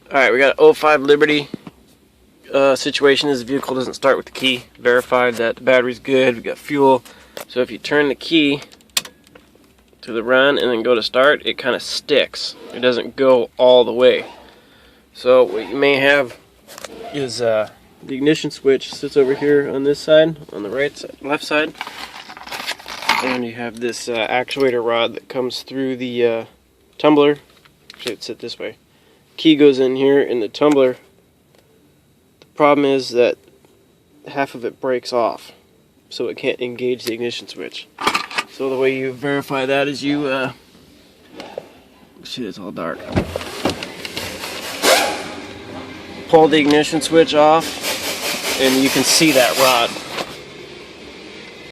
Alright, we got an 05 Liberty situation. This vehicle doesn't start with the key. Verified that the battery's good. We got fuel. So if you turn the key to the run and then go to start, it kind of sticks. It doesn't go all the way. So what you may have is the ignition switch sits over here on this side, on the left side, and you have this actuator rod that comes through the tumbler. Should sit this way. Key goes in here in the tumbler. The problem is that half of it breaks off, so it can't engage the ignition switch. So the way you verify that is you shit, it's all dark. Pull the ignition switch off and you can see that rod.